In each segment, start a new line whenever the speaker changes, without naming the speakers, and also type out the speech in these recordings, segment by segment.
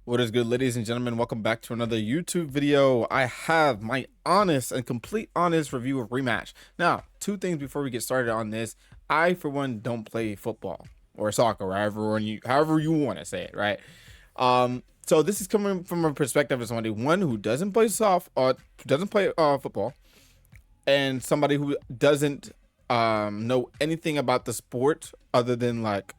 What is good, ladies and gentlemen? Welcome back to another YouTube video. I have my honest and complete review of Rematch. Now, two things before we get started on this. I, for one, don't play football or soccer, however you want to say it, right? So this is coming from a perspective of somebody, one, who doesn't play football, and somebody who doesn't know anything about the sport other than like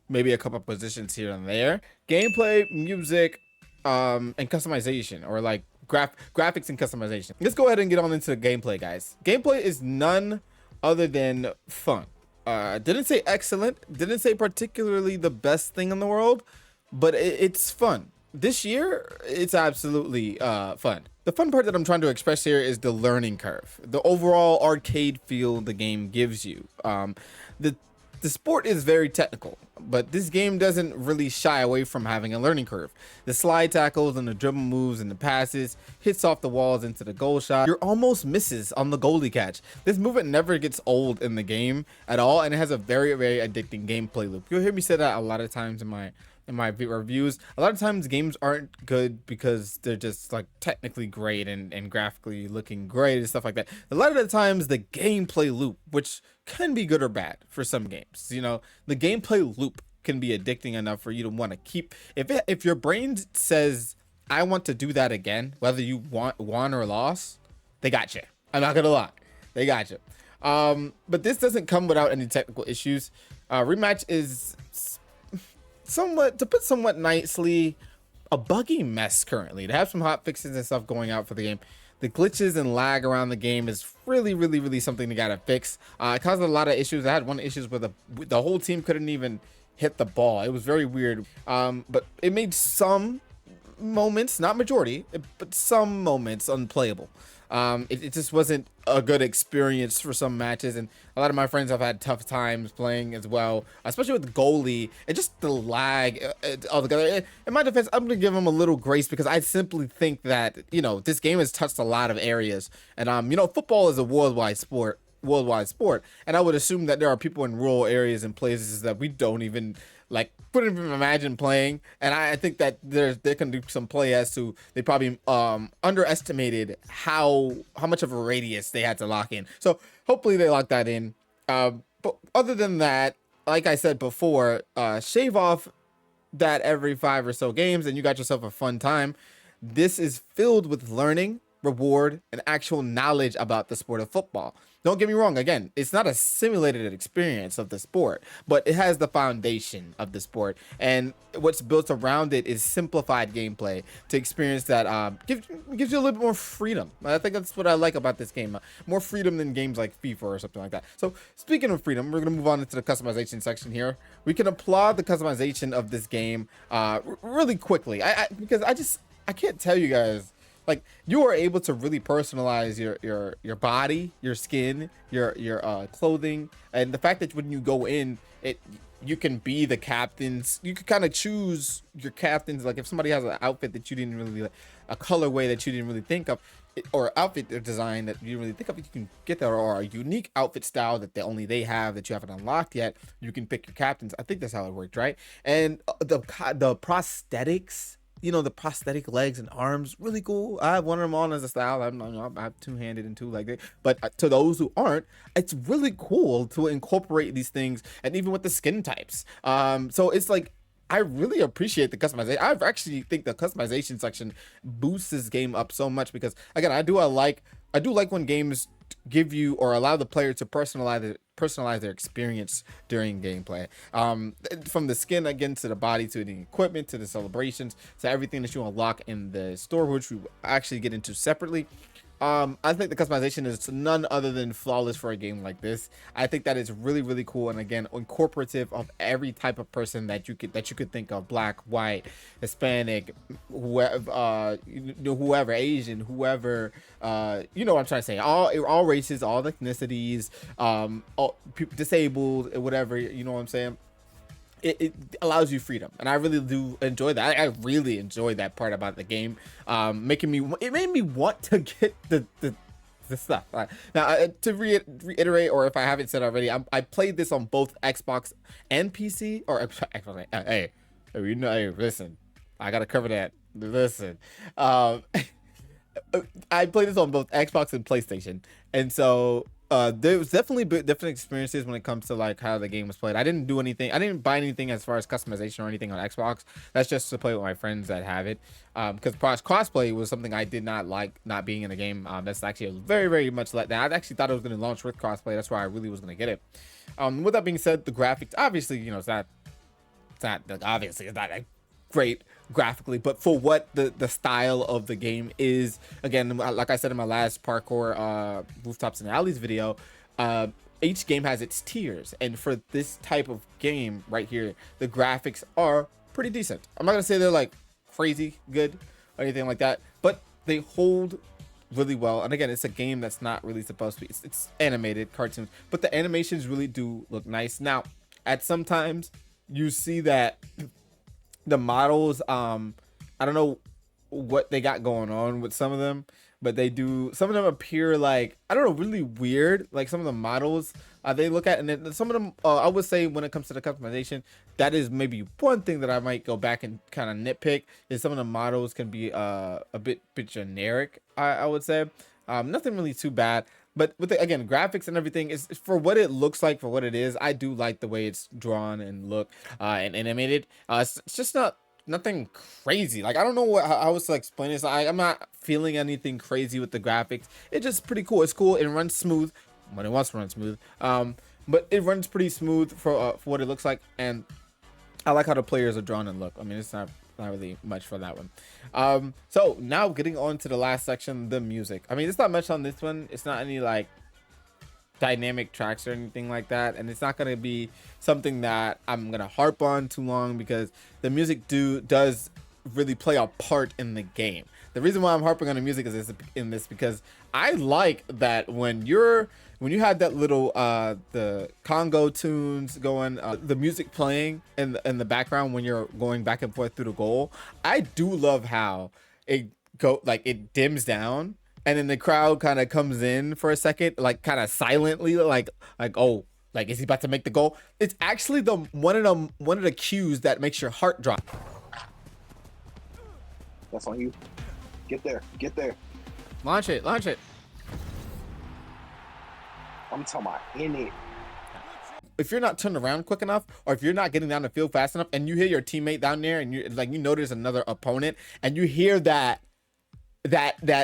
maybe a couple of positions here and there. Gameplay, music, and customization, or like graphics and customization. Let's go ahead and get on into the gameplay, guys. Gameplay is none other than fun. Didn't say excellent, didn't say particularly the best thing in the world, but it's fun. This year, it's absolutely fun. The fun part that I'm trying to express here is the learning curve, the overall arcade feel the game gives you. The sport is very technical, but this game doesn't really shy away from having a learning curve. The slide tackles and the dribble moves and the passes, hits off the walls into the goal shot, you're almost misses on the goalie catch. This movement never gets old in the game at all, and it has a very, very addicting gameplay loop. You'll hear me say that a lot of times in my reviews. A lot of times games aren't good because they're just like technically great and graphically looking great and stuff like that. A lot of the times the gameplay loop, which can be good or bad for some games, you know, the gameplay loop can be addicting enough for you to want to keep, if your brain says, I want to do that again, whether you won or lost, they got you. I'm not gonna lie, they got you. But this doesn't come without any technical issues. Rematch is somewhat, to put somewhat nicely, a buggy mess currently. To have some hot fixes and stuff going out for the game. The glitches and lag around the game is really something you gotta fix. It caused a lot of issues. I had one issue where the whole team couldn't even hit the ball. It was very weird. But it made some moments, not majority, but some moments unplayable. It just wasn't a good experience for some matches, and a lot of my friends have had tough times playing as well, especially with the goalie and just the lag altogether. In my defense, I'm gonna give him a little grace because I simply think that, you know, this game has touched a lot of areas, and you know, football is a worldwide sport, and I would assume that there are people in rural areas and places that we don't even couldn't even imagine playing, and I think that there can be some play as to they probably underestimated how much of a radius they had to lock in. So hopefully they lock that in. But other than that, like I said before, shave off that every 5 or so games and you got yourself a fun time. This is filled with learning, reward, and actual knowledge about the sport of football. Don't get me wrong, again, it's not a simulated experience of the sport, but it has the foundation of the sport, and what's built around it is simplified gameplay to experience that gives you a little bit more freedom. I think that's what I like about this game, more freedom than games like FIFA or something like that. So speaking of freedom, we're gonna move on into the customization section here. We can applaud the customization of this game really quickly, because I can't tell you guys, like, you are able to really personalize your body, your skin, your clothing, and the fact that when you go in, you can be the captains. You can kind of choose your captains. Like if somebody has an outfit that you didn't really like, a colorway that you didn't really think of, or outfit design that you didn't really think of, you can get that, or a unique outfit style that only they have that you haven't unlocked yet. You can pick your captains. I think that's how it worked, right? And the prosthetics, you know, the prosthetic legs and arms, really cool. I have one of them on as a style. I'm two-handed and two-legged, but to those who aren't, it's really cool to incorporate these things, and even with the skin types. So it's like, I really appreciate the customization. I actually think the customization section boosts this game up so much because, again, I do like when games give you or allow the player to personalize their experience during gameplay, from the skin, again, to the body, to the equipment, to the celebrations, to everything that you unlock in the store, which we actually get into separately. I think the customization is none other than flawless for a game like this. I think that is really cool, and again, incorporative of every type of person that you could think of: black, white, Hispanic, whoever, Asian, whoever, you know what I'm trying to say. All races, all ethnicities, all people, disabled, whatever, you know what I'm saying. It allows you freedom, and I really do enjoy that. I really enjoy that part about the game. It made me want to get the stuff. Now, to reiterate, or if I haven't said already, I played this on both Xbox and PC. Or Xbox. Hey, you know, hey, listen, I gotta cover that. Listen, um, I played this on both Xbox and PlayStation, and so there was definitely different experiences when it comes to like how the game was played. I didn't do anything. I didn't buy anything as far as customization or anything on Xbox. That's just to play with my friends that have it. Because crossplay was something I did not like not being in the game. That's actually a very much let down. I actually thought it was going to launch with crossplay. That's why I really was going to get it. With that being said, the graphics obviously it's not like, obviously it's not like great graphically, but for what the style of the game is, again, like I said in my last parkour rooftops and alleys video, each game has its tiers, and for this type of game right here, the graphics are pretty decent. I'm not gonna say they're like crazy good or anything like that, but they hold really well. And again, it's a game that's not really supposed to be, it's animated cartoons, but the animations really do look nice. Now at some times you see that the models, I don't know what they got going on with some of them, but some of them appear like, I don't know, really weird. Like some of the models they look at, and then some of them I would say when it comes to the customization, that is maybe one thing that I might go back and kind of nitpick, is some of the models can be a bit generic, I would say. Nothing really too bad, but with the, again, graphics and everything is for what it looks like, for what it is. I do like the way it's drawn and look and animated. It's just nothing crazy. Like, I don't know how I was to explain this. I'm not feeling anything crazy with the graphics. It's just pretty cool. It's cool. It runs smooth when it wants to run smooth. But it runs pretty smooth for what it looks like, and I like how the players are drawn and look. I mean, it's not really much for that one. So now getting on to the last section, the music. I mean, it's not much on this one. It's not any like dynamic tracks or anything like that, and it's not going to be something that I'm going to harp on too long, because the music does really play a part in the game. The reason why I'm harping on the music is in this because I like that when you had that little the Congo tunes going, the music playing in the background when you're going back and forth through the goal. I do love how it dims down, and then the crowd kind of comes in for a second, like kind of silently, like oh, like is he about to make the goal? It's actually one of the cues that makes your heart drop.
That's on you. Get there. Get there.
Launch it.
I'm talking about in it.
If you're not turned around quick enough, or if you're not getting down the field fast enough, and you hear your teammate down there, and you notice another opponent, and you hear that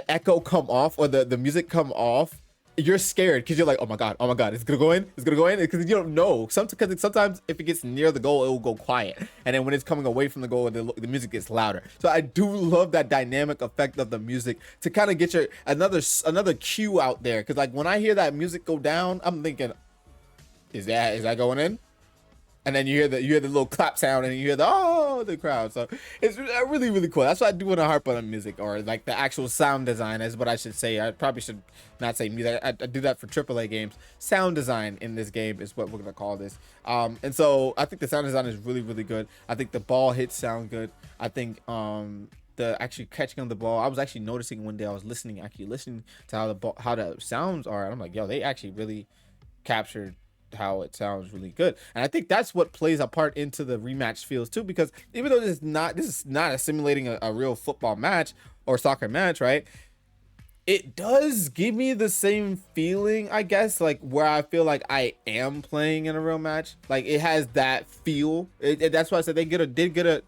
echo come off, or the music come off, you're scared, because you're like, oh my god, it's gonna go in, because you don't know. Sometimes if it gets near the goal, it will go quiet, and then when it's coming away from the goal, the music gets louder. So I do love that dynamic effect of the music to kind of get your another cue out there, because like when I hear that music go down, I'm thinking, is that going in? And then you hear the little clap sound, and you hear the crowd. So it's really cool. That's why I do want to harp on music, or like the actual sound design is what I should say. I probably should not say music. I do that for AAA games. Sound design in this game is what we're gonna call this. And so I think the sound design is really good. I think the ball hits sound good. I think the actually catching on the ball. I was actually noticing one day, I was listening to how the sounds are, and I'm like, yo, they actually really captured how it sounds really good. And I think that's what plays a part into the rematch feels too, because even though this is not a simulating a real football match or soccer match, right? It does give me the same feeling, I guess, like where I feel like I am playing in a real match. Like it has that feel. That's why I said they did a good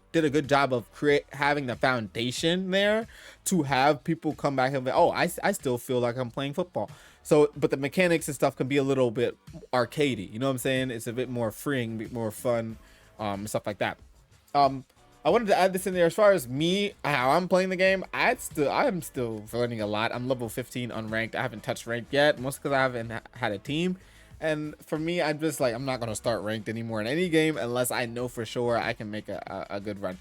job of having the foundation there to have people come back and be, oh, I still feel like I'm playing football. So, but the mechanics and stuff can be a little bit arcadey. You know what I'm saying? It's a bit more freeing, a bit more fun, stuff like that. I wanted to add this in there. As far as me, how I'm playing the game, I'm still learning a lot. I'm level 15 unranked. I haven't touched ranked yet, mostly because I haven't had a team. And for me, I'm just like, I'm not gonna start ranked anymore in any game unless I know for sure I can make a good run.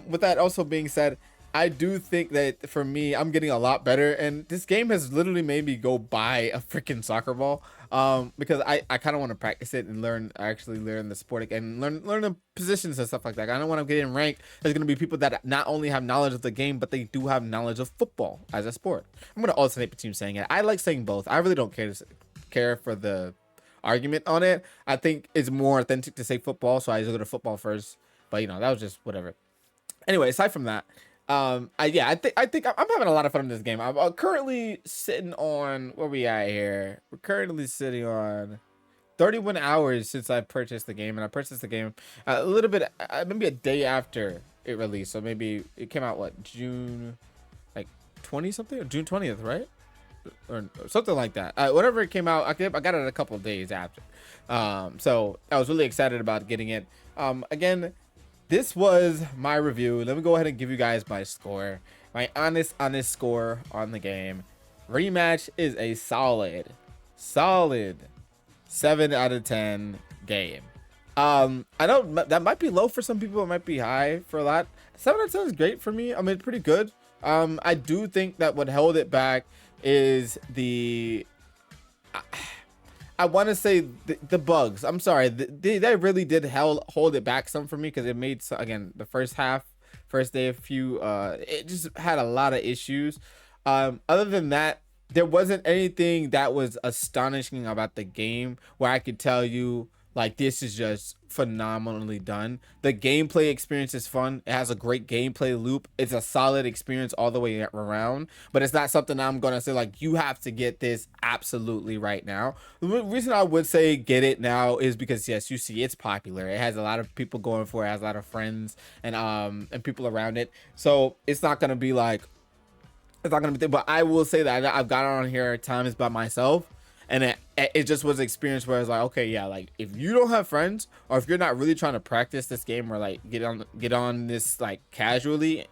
With that also being said, I do think that for me, I'm getting a lot better, and this game has literally made me go buy a freaking soccer ball, because I kind of want to practice it and actually learn the sport again, learn the positions and stuff like that. I know when I'm getting ranked, there's gonna be people that not only have knowledge of the game, but they do have knowledge of football as a sport. I'm gonna alternate between saying it. I like saying both. I really don't care for the argument on it. I think it's more authentic to say football, so I just go to football first. But that was just whatever. Anyway, aside from that, I think I'm having a lot of fun in this game. I'm currently sitting on, where we at here? We're currently sitting on 31 hours since I purchased the game, and I purchased the game a little bit, maybe a day after it released. So maybe it came out what, June, like 20 something, or June 20th, right? Or something like that. Whatever it came out, I got it a couple of days after. So I was really excited about getting it. Again, this was my review. Let me go ahead and give you guys my score, my honest score on the game. Rematch is a solid 7 out of 10 game. I know that might be low for some people, it might be high for a lot. 7 out of 10 is great for me. I mean, pretty good. I do think that what held it back is I want to say the bugs. I'm sorry, they really did hold it back some for me, because it made, again, the first day, a few it just had a lot of issues. Other than that, there wasn't anything that was astonishing about the game where I could tell you like this is just phenomenally done. The gameplay experience is fun. It has a great gameplay loop. It's a solid experience all the way around, but it's not something I'm gonna say like you have to get this absolutely right now. The reason I would say get it now is because, yes, you see it's popular. It has a lot of people going for it. It has a lot of friends and people around it. So it's not gonna be like, it's not gonna be, but I will say that I've got on here times by myself, and it just was an experience where I was like, okay, yeah, like if you don't have friends, or if you're not really trying to practice this game, or like get on this like casually,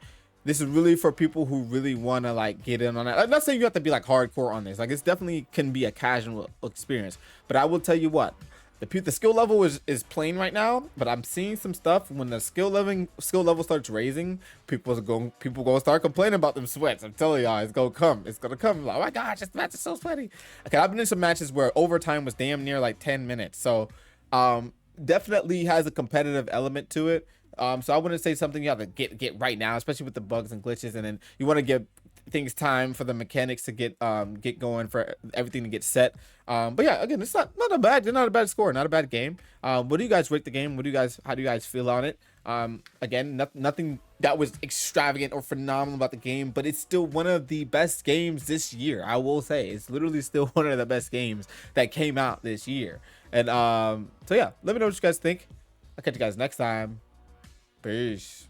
this is really for people who really want to like get in on it. I'm not saying you have to be like hardcore on this. Like, it's definitely can be a casual experience, but I will tell you what, the skill level is plain right now, but I'm seeing some stuff when the skill level starts raising. People gonna start complaining about them sweats. I'm telling y'all, it's gonna come. It's gonna come. Like, oh my gosh, this match is so sweaty. Okay, I've been in some matches where overtime was damn near like 10 minutes. So definitely has a competitive element to it. So I wouldn't say something you have to get right now, especially with the bugs and glitches, and then you want to give things time for the mechanics to get going, for everything to get set. But yeah, again, it's not a bad score, not a bad game. What do you guys rate the game? How do you guys feel on it? Again, nothing that was extravagant or phenomenal about the game, but it's still one of the best games this year. I will say it's literally still one of the best games that came out this year. And so yeah, let me know what you guys think. I'll catch you guys next time. Peace.